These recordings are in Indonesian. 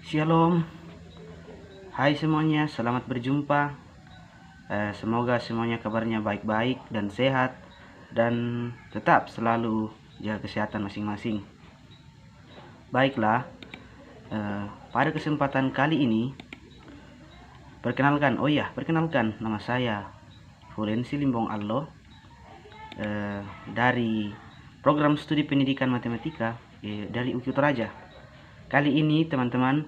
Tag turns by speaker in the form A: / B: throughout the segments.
A: Shalom, hai semuanya, selamat berjumpa. Semoga semuanya kabarnya baik-baik dan sehat, dan tetap selalu jaga kesehatan masing-masing. Baiklah, pada kesempatan kali ini, perkenalkan nama saya Fulensi Limbong Allo, dari program studi pendidikan matematika dari UKI Toraja. Kali ini teman-teman,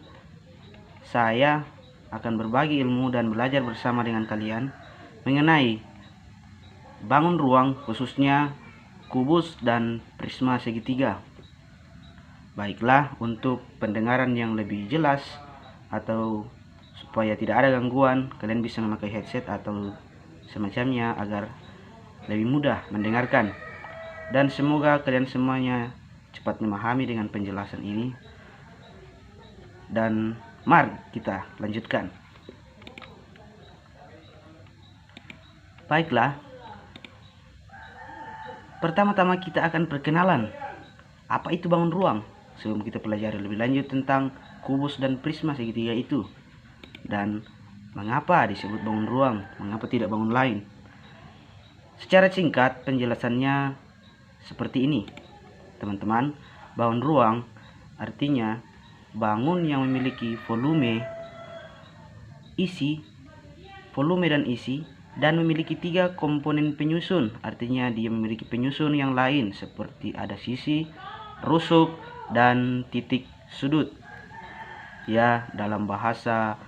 A: saya akan berbagi ilmu dan belajar bersama dengan kalian mengenai bangun ruang, khususnya kubus dan prisma segitiga. Baiklah, untuk pendengaran yang lebih jelas atau supaya tidak ada gangguan, kalian bisa memakai headset atau semacamnya agar lebih mudah mendengarkan. Dan semoga kalian semuanya cepat memahami dengan penjelasan ini. Dan mari kita lanjutkan. Baiklah, pertama-tama kita akan perkenalan apa itu bangun ruang sebelum kita pelajari lebih lanjut tentang kubus dan prisma segitiga itu, dan mengapa disebut bangun ruang, mengapa tidak bangun lain. Secara singkat penjelasannya seperti ini, teman-teman. Bangun ruang artinya bangun yang memiliki volume dan isi, dan memiliki 3 komponen penyusun. Artinya dia memiliki penyusun yang lain seperti ada sisi, rusuk, dan titik sudut. Ya, dalam bahasa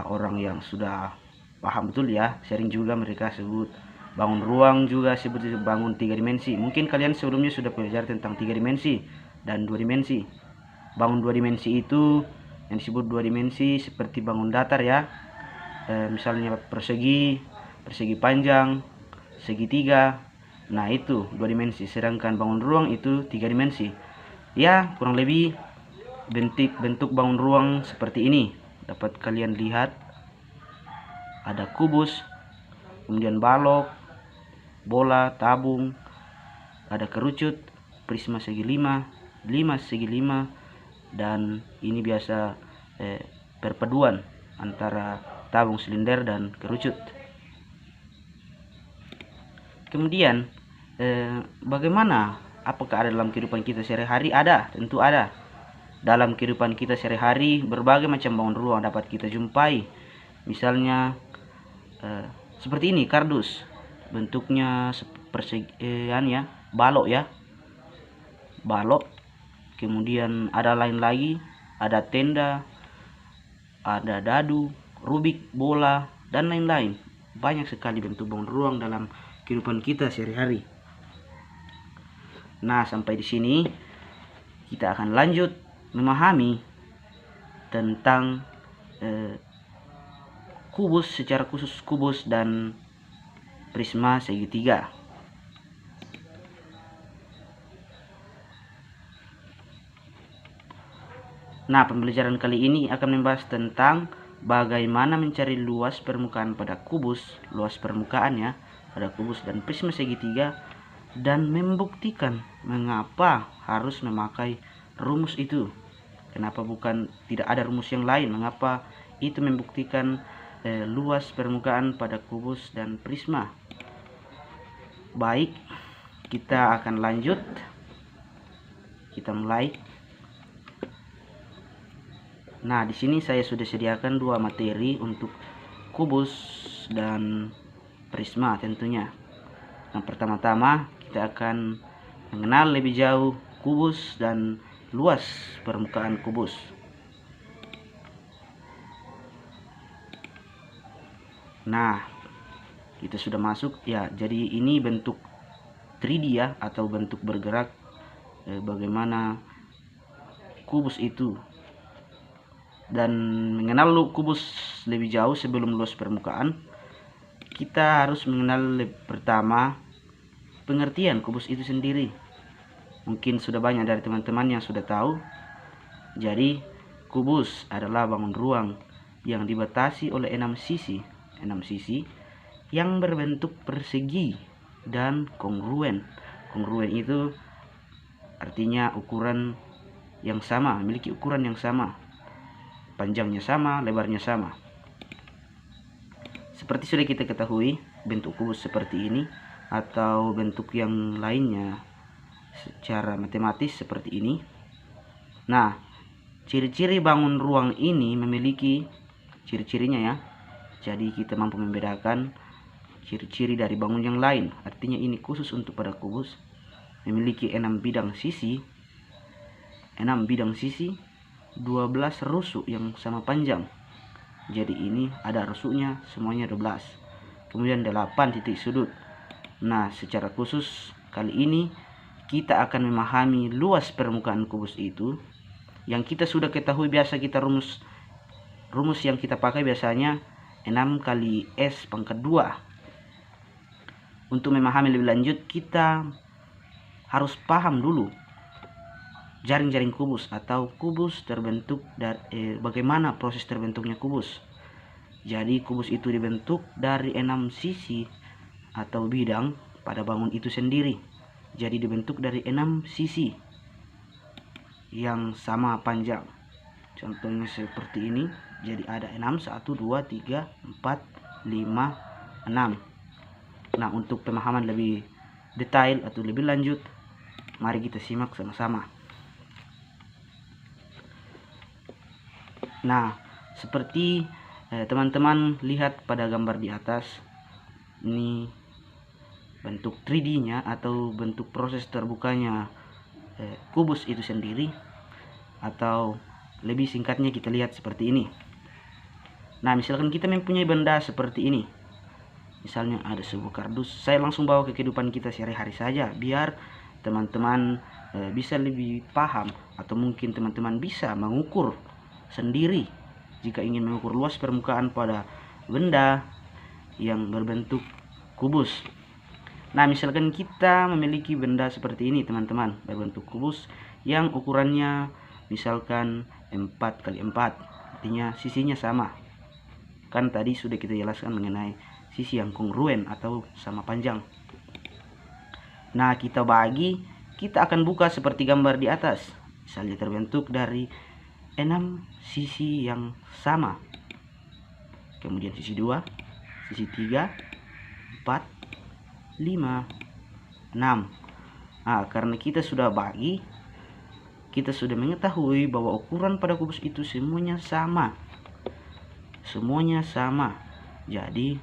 A: orang yang sudah paham betul ya, sering juga mereka sebut bangun ruang juga sebut bangun 3 dimensi. Mungkin kalian sebelumnya sudah belajar tentang 3 dimensi dan 2 dimensi. Bangun 2 dimensi itu yang disebut 2 dimensi seperti bangun datar ya, misalnya persegi panjang, segitiga. Nah, itu 2 dimensi. Sedangkan bangun ruang itu 3 dimensi. Ya, kurang lebih bentuk bangun ruang seperti ini. Dapat kalian lihat ada kubus, kemudian balok, bola, tabung, ada kerucut, prisma segi 5 segi 5, dan ini biasa perpaduan antara tabung silinder dan kerucut. Kemudian bagaimana, apakah ada dalam kehidupan kita sehari-hari? Ada, tentu ada. Dalam kehidupan kita sehari-hari berbagai macam bangun ruang dapat kita jumpai. Misalnya seperti ini, kardus, bentuknya balok ya, balok. Kemudian ada lain lagi, ada tenda, ada dadu, rubik, bola, dan lain-lain. Banyak sekali bentuk bangun ruang dalam kehidupan kita sehari-hari. Nah, sampai di sini kita akan lanjut memahami tentang kubus, secara khusus kubus dan prisma segitiga. Nah, pembelajaran kali ini akan membahas tentang bagaimana mencari luas permukaan pada kubus, luas permukaannya pada kubus dan prisma segitiga, dan membuktikan mengapa harus memakai rumus itu. Kenapa tidak ada rumus yang lain? Mengapa itu membuktikan luas permukaan pada kubus dan prisma? Baik, kita akan lanjut. Kita mulai. Nah, di sini saya sudah sediakan 2 materi untuk kubus dan prisma tentunya. Yang pertama-tama kita akan mengenal lebih jauh kubus dan luas permukaan kubus. Nah, kita sudah masuk ya. Jadi ini bentuk 3D ya, atau bentuk bergerak, bagaimana kubus itu. Dan mengenal kubus lebih jauh sebelum luas permukaan, kita harus mengenal pertama pengertian kubus itu sendiri. Mungkin sudah banyak dari teman-teman yang sudah tahu. Jadi kubus adalah bangun ruang yang dibatasi oleh 6 sisi yang berbentuk persegi dan kongruen. Kongruen itu artinya ukuran yang sama, memiliki ukuran yang sama, panjangnya sama, lebarnya sama. Seperti sudah kita ketahui, bentuk kubus seperti ini atau bentuk yang lainnya secara matematis seperti ini. Nah, ciri-ciri bangun ruang ini memiliki ciri-cirinya ya. Jadi kita mampu membedakan ciri-ciri dari bangun yang lain. Artinya ini khusus untuk pada kubus. Memiliki 6 bidang sisi, 12 rusuk yang sama panjang. Jadi ini ada rusuknya semuanya 12. Kemudian 8 titik sudut. Nah, secara khusus kali ini kita akan memahami luas permukaan kubus itu. Yang kita sudah ketahui, biasa kita rumus yang kita pakai biasanya 6 kali S pangkat 2. Untuk memahami lebih lanjut, kita harus paham dulu jaring-jaring kubus atau kubus terbentuk dari bagaimana proses terbentuknya kubus. Jadi kubus itu dibentuk dari 6 sisi atau bidang pada bangun itu sendiri. Jadi dibentuk dari 6 sisi yang sama panjang. Contohnya seperti ini. Jadi ada 6, 1, 2, 3, 4, 5, 6. Nah, untuk pemahaman lebih detail atau lebih lanjut, mari kita simak sama-sama. Nah, seperti teman-teman lihat pada gambar di atas, ini bentuk 3D-nya atau bentuk proses terbukanya kubus itu sendiri, atau lebih singkatnya kita lihat seperti ini. Nah, misalkan kita mempunyai benda seperti ini, misalnya ada sebuah kardus, saya langsung bawa ke kehidupan kita sehari-hari saja biar teman-teman bisa lebih paham, atau mungkin teman-teman bisa mengukur sendiri jika ingin mengukur luas permukaan pada benda yang berbentuk kubus. Nah, misalkan kita memiliki benda seperti ini teman-teman, berbentuk kubus yang ukurannya misalkan 4 kali 4, artinya sisinya sama. Kan tadi sudah kita jelaskan mengenai sisi yang kongruen atau sama panjang. Nah, kita akan buka seperti gambar di atas. Misalnya terbentuk dari 6 sisi yang sama. Kemudian sisi 2, sisi 3, 4, 5, 6. Nah, karena kita sudah bagi, kita sudah mengetahui bahwa ukuran pada kubus itu semuanya sama. Semuanya sama. Jadi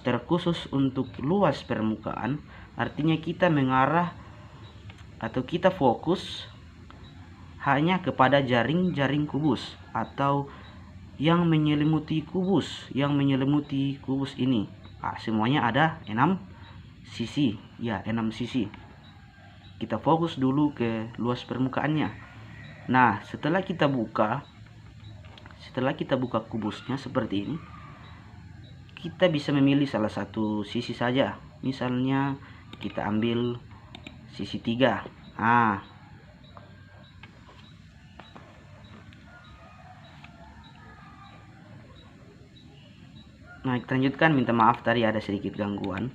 A: terkhusus untuk luas permukaan, artinya kita mengarah atau kita fokus hanya kepada jaring-jaring kubus atau yang menyelimuti kubus, ini. Semuanya ada 6 sisi, ya 6 sisi. Kita fokus dulu ke luas permukaannya. Nah, setelah kita buka kubusnya seperti ini, kita bisa memilih salah satu sisi saja. Misalnya kita ambil sisi 3. Nah, kita lanjutkan. Minta maaf tadi ada sedikit gangguan.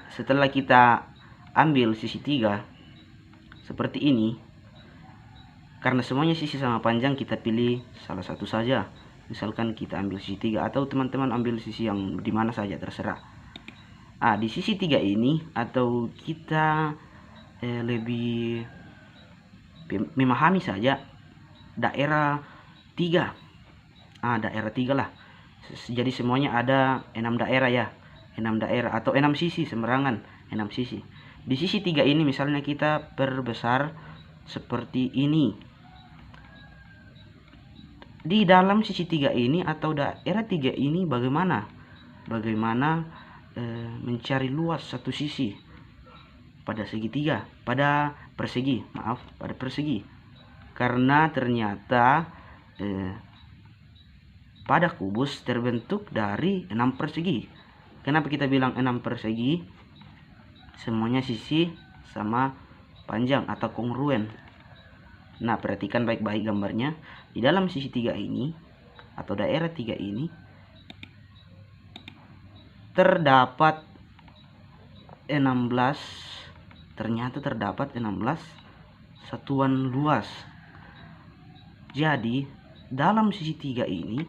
A: Setelah kita ambil sisi 3 seperti ini, karena semuanya sisi sama panjang, kita pilih salah satu saja. Misalkan kita ambil sisi 3, atau teman-teman ambil sisi yang dimana saja, terserah. Di sisi 3 ini, atau kita lebih memahami saja daerah 3. Daerah 3 lah. Jadi semuanya ada 6 daerah ya. 6 daerah atau 6 sisi sembarangan, 6 sisi. Di sisi 3 ini misalnya kita perbesar seperti ini. Di dalam sisi 3 ini atau daerah 3 ini bagaimana mencari luas satu sisi pada segitiga, pada persegi, karena ternyata pada kubus terbentuk dari 6 persegi. Kenapa kita bilang 6 persegi? Semuanya sisi sama panjang atau kongruen. Nah, perhatikan baik-baik gambarnya. Di dalam sisi 3 ini atau daerah 3 ini terdapat 16. Ternyata terdapat 16 satuan luas. Jadi dalam sisi 3 ini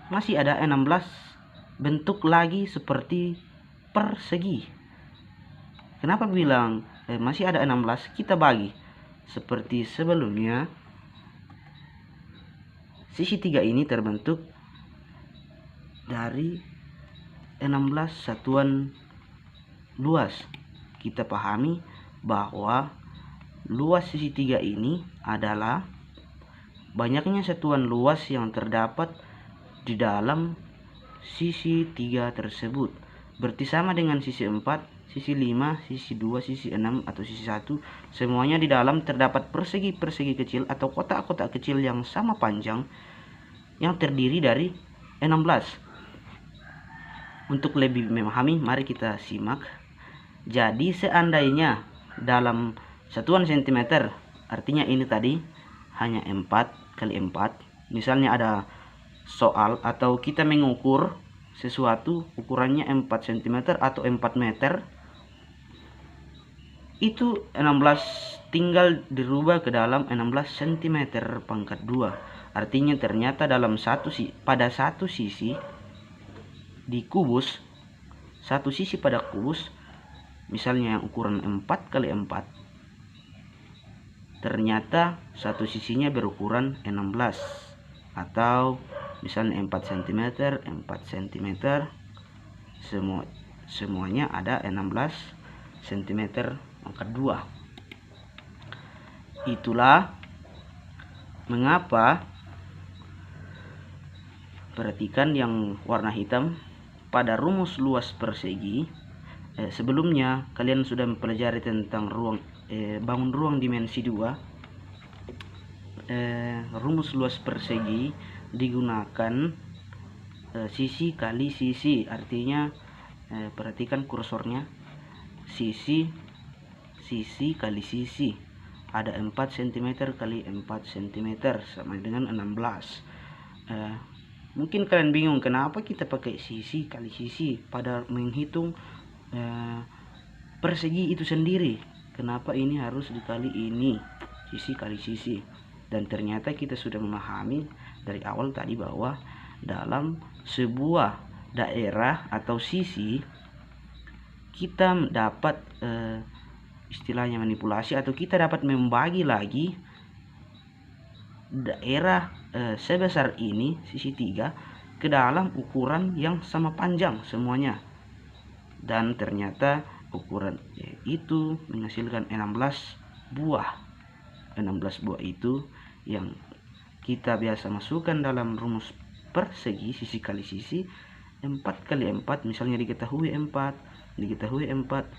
A: masih ada 16 bentuk lagi seperti persegi. Kenapa bilang masih ada 16? Kita bagi seperti sebelumnya. Sisi 3 ini terbentuk dari 16 satuan luas. Kita pahami bahwa luas sisi 3 ini adalah banyaknya satuan luas yang terdapat di dalam sisi 3 tersebut. Berarti sama dengan sisi 4, sisi 5, sisi 2, sisi 6 atau sisi 1. Semuanya di dalam terdapat persegi-persegi kecil atau kotak-kotak kecil yang sama panjang yang terdiri dari 16. Untuk lebih memahami, mari kita simak. Jadi seandainya dalam satuan sentimeter, artinya ini tadi hanya 4 kali 4. Misalnya ada soal atau kita mengukur sesuatu ukurannya 4 cm atau 4 meter, itu 16 tinggal dirubah ke dalam 16 cm pangkat 2. Artinya ternyata pada satu sisi di kubus, satu sisi pada kubus, misalnya yang ukuran 4 kali 4, ternyata satu sisinya berukuran 16 atau misalnya 4 cm, 4 cm, semuanya ada 16 cm pangkat 2. Itulah mengapa perhatikan yang warna hitam pada rumus luas persegi. Sebelumnya kalian sudah mempelajari tentang bangun ruang dimensi 2. Rumus luas persegi digunakan sisi kali sisi, artinya perhatikan kursornya, sisi kali sisi, ada 4 cm kali 4 cm sama dengan 16. Mungkin kalian bingung kenapa kita pakai sisi kali sisi pada menghitung persegi itu sendiri. Kenapa ini harus dikali ini, sisi kali sisi. Dan ternyata kita sudah memahami dari awal tadi bahwa dalam sebuah daerah atau sisi kita dapat istilahnya manipulasi, atau kita dapat membagi lagi daerah sebesar ini, sisi 3, ke dalam ukuran yang sama panjang semuanya. Dan ternyata ukuran itu menghasilkan 16 buah. 16 buah itu yang kita biasa masukkan dalam rumus persegi sisi kali sisi. 4 kali 4 misalnya diketahui 4,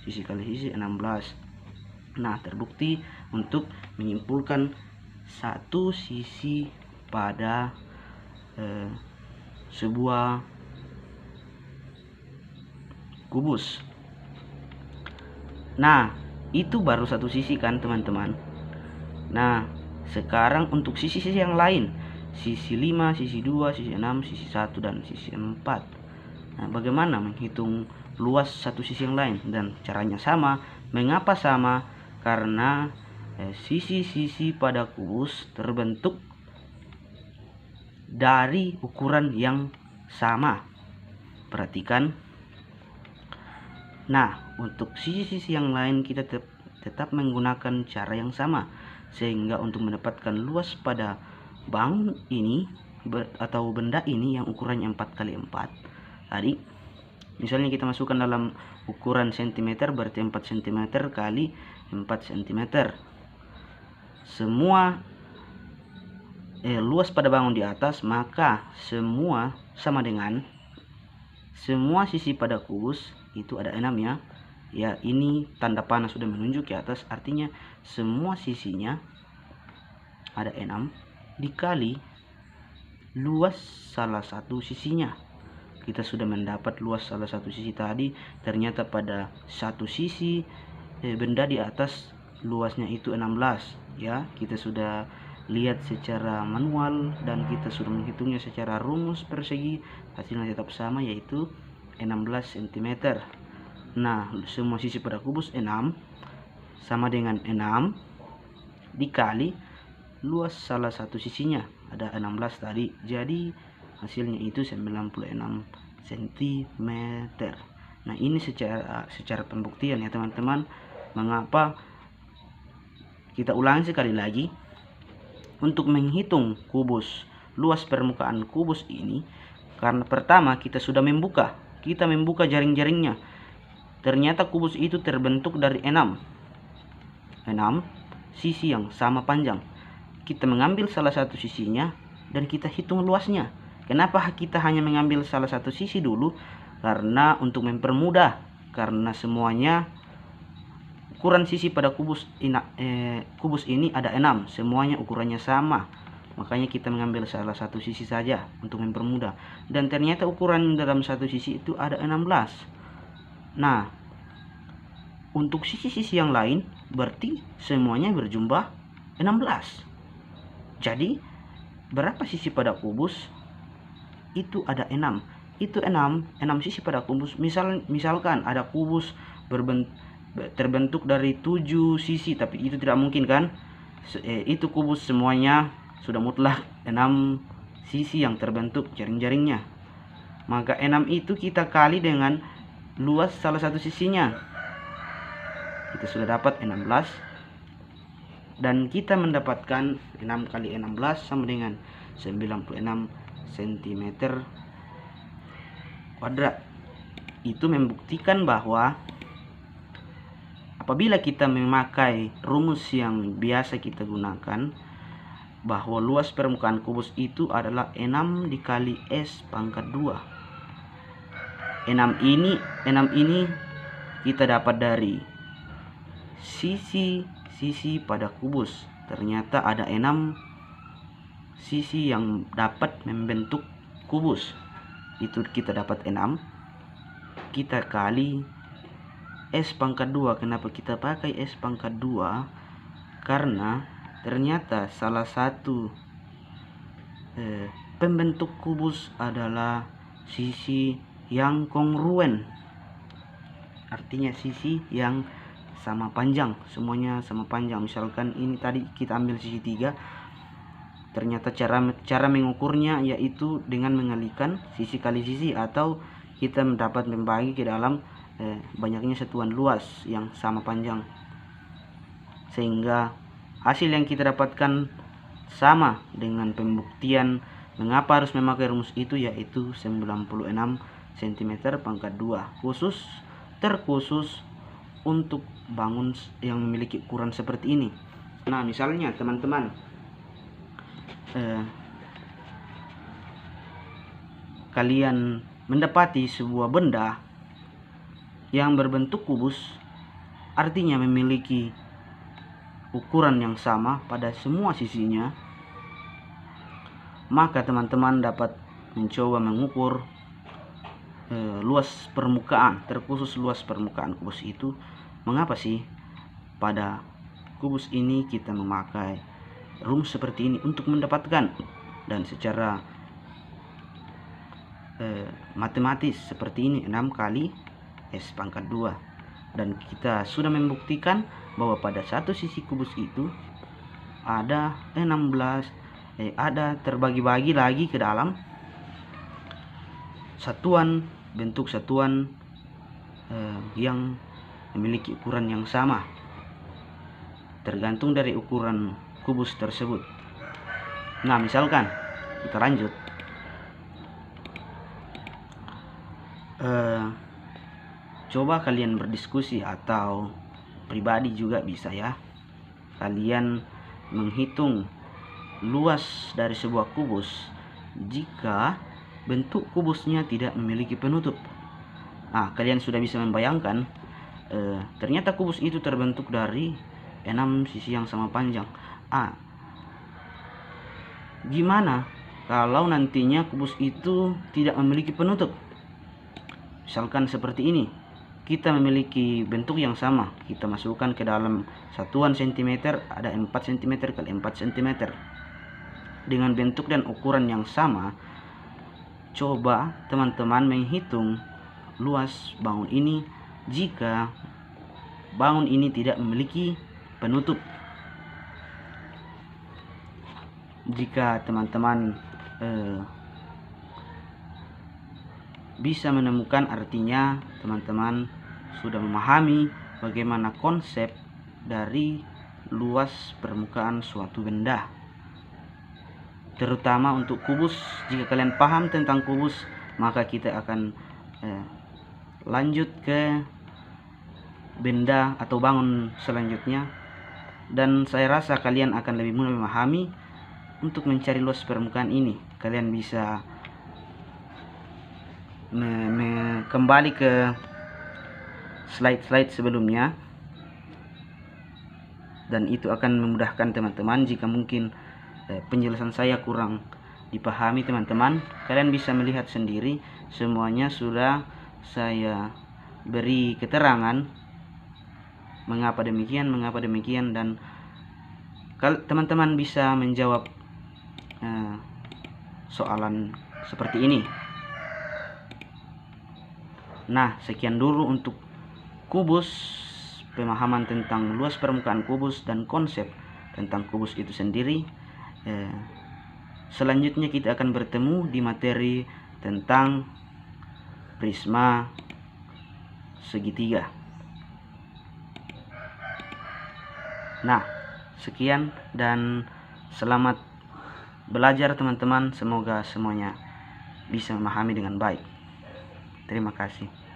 A: sisi kali sisi 16. Nah, terbukti untuk menyimpulkan satu sisi pada sebuah kubus. Nah, itu baru satu sisi kan teman-teman. Nah, sekarang untuk sisi-sisi yang lain, sisi 5, sisi 2, sisi 6, sisi 1, dan sisi 4. Nah, bagaimana menghitung luas satu sisi yang lain? Dan caranya sama. Mengapa sama? Karena sisi-sisi pada kubus terbentuk dari ukuran yang sama. Perhatikan. Nah, untuk sisi-sisi yang lain kita tetap menggunakan cara yang sama, sehingga untuk mendapatkan luas pada bangun ini atau benda ini yang ukurannya 4 kali 4 tadi, misalnya kita masukkan dalam ukuran cm, berarti 4 cm kali 4 cm. Semua luas pada bangun di atas, maka semua sama dengan semua sisi pada kubus itu ada 6 ya. Ya, ini tanda panah sudah menunjuk ke atas, artinya semua sisinya ada 6 dikali luas salah satu sisinya. Kita sudah mendapat luas salah satu sisi tadi. Ternyata pada satu sisi benda di atas luasnya itu 16 ya. Kita sudah lihat secara manual dan kita sudah menghitungnya secara rumus persegi. Hasilnya tetap sama, yaitu 16 cm. Nah, semua sisi pada kubus 6 sama dengan 6 dikali luas salah satu sisinya, ada 16 tadi, jadi hasilnya itu 96 cm. Nah, ini secara pembuktian ya teman-teman. Mengapa? Kita ulangi sekali lagi. Untuk menghitung kubus, luas permukaan kubus ini, karena pertama kita sudah membuka jaring-jaringnya. Ternyata kubus itu terbentuk dari 6 sisi yang sama panjang. Kita mengambil salah satu sisinya dan kita hitung luasnya. Kenapa kita hanya mengambil salah satu sisi dulu? Karena untuk mempermudah, karena semuanya ukuran sisi pada kubus ini ada 6, semuanya ukurannya sama. Makanya kita mengambil salah satu sisi saja untuk mempermudah. Dan ternyata ukuran dalam satu sisi itu ada 16. Nah, untuk sisi-sisi yang lain berarti semuanya berjumlah 16. Jadi berapa sisi pada kubus? Itu ada 6. Itu 6 sisi pada kubus. Misalkan ada kubus terbentuk dari 7 sisi, tapi itu tidak mungkin kan? Itu kubus semuanya sudah mutlak 6 sisi yang terbentuk jaring-jaringnya. Maka 6 itu kita kali dengan luas salah satu sisinya. Kita sudah dapat 16. Dan kita mendapatkan 6 kali 16 sama dengan 96 cm kuadrat. Itu membuktikan bahwa apabila kita memakai rumus yang biasa kita gunakan, bahwa luas permukaan kubus itu adalah 6 dikali S pangkat 2. 6 ini kita dapat dari sisi pada kubus. Ternyata ada 6 sisi yang dapat membentuk kubus. Itu kita dapat 6, kita kali S pangkat 2. Kenapa kita pakai S pangkat 2? Karena ternyata salah satu pembentuk kubus adalah sisi yang kongruen. Artinya sisi yang sama panjang, semuanya sama panjang. Misalkan ini tadi kita ambil sisi 3. Ternyata cara mengukurnya yaitu dengan mengalihkan sisi kali sisi, atau kita dapat membagi ke dalam banyaknya satuan luas yang sama panjang, sehingga hasil yang kita dapatkan sama dengan pembuktian mengapa harus memakai rumus itu, yaitu 96 cm pangkat 2, terkhusus untuk bangun yang memiliki ukuran seperti ini. Nah, misalnya teman-teman kalian mendapati sebuah benda yang berbentuk kubus, artinya memiliki ukuran yang sama pada semua sisinya, maka teman-teman dapat mencoba mengukur luas permukaan, terkhusus luas permukaan kubus itu. Mengapa sih pada kubus ini kita memakai rumus seperti ini untuk mendapatkan, dan secara matematis seperti ini, 6 kali S pangkat 2. Dan kita sudah membuktikan bahwa pada satu sisi kubus itu ada 16, ada terbagi-bagi lagi ke dalam bentuk satuan yang memiliki ukuran yang sama, tergantung dari ukuran kubus tersebut. Nah, misalkan kita lanjut, coba kalian berdiskusi atau pribadi juga bisa ya, kalian menghitung luas dari sebuah kubus jika bentuk kubusnya tidak memiliki penutup. Nah, kalian sudah bisa membayangkan ternyata kubus itu terbentuk dari 6 sisi yang sama panjang. Gimana kalau nantinya kubus itu tidak memiliki penutup? Misalkan seperti ini, kita memiliki bentuk yang sama, kita masukkan ke dalam satuan cm, ada 4 cm kali 4 cm dengan bentuk dan ukuran yang sama. Coba teman-teman menghitung luas bangun ini jika bangun ini tidak memiliki penutup. Jika teman-teman bisa menemukan, artinya teman-teman sudah memahami bagaimana konsep dari luas permukaan suatu benda, terutama untuk kubus. Jika kalian paham tentang kubus, maka kita akan lanjut ke benda atau bangun selanjutnya, dan saya rasa kalian akan lebih mudah memahami. Untuk mencari luas permukaan ini, kalian bisa kembali ke slide-slide sebelumnya, dan itu akan memudahkan teman-teman. Jika mungkin penjelasan saya kurang dipahami teman-teman, kalian bisa melihat sendiri, semuanya sudah saya beri keterangan mengapa demikian, dan teman-teman bisa menjawab soalan seperti ini. Nah, sekian dulu untuk kubus, pemahaman tentang luas permukaan kubus dan konsep tentang kubus itu sendiri. Selanjutnya kita akan bertemu di materi tentang prisma segitiga. Nah, sekian dan selamat belajar teman-teman. Semoga semuanya bisa memahami dengan baik. Terima kasih.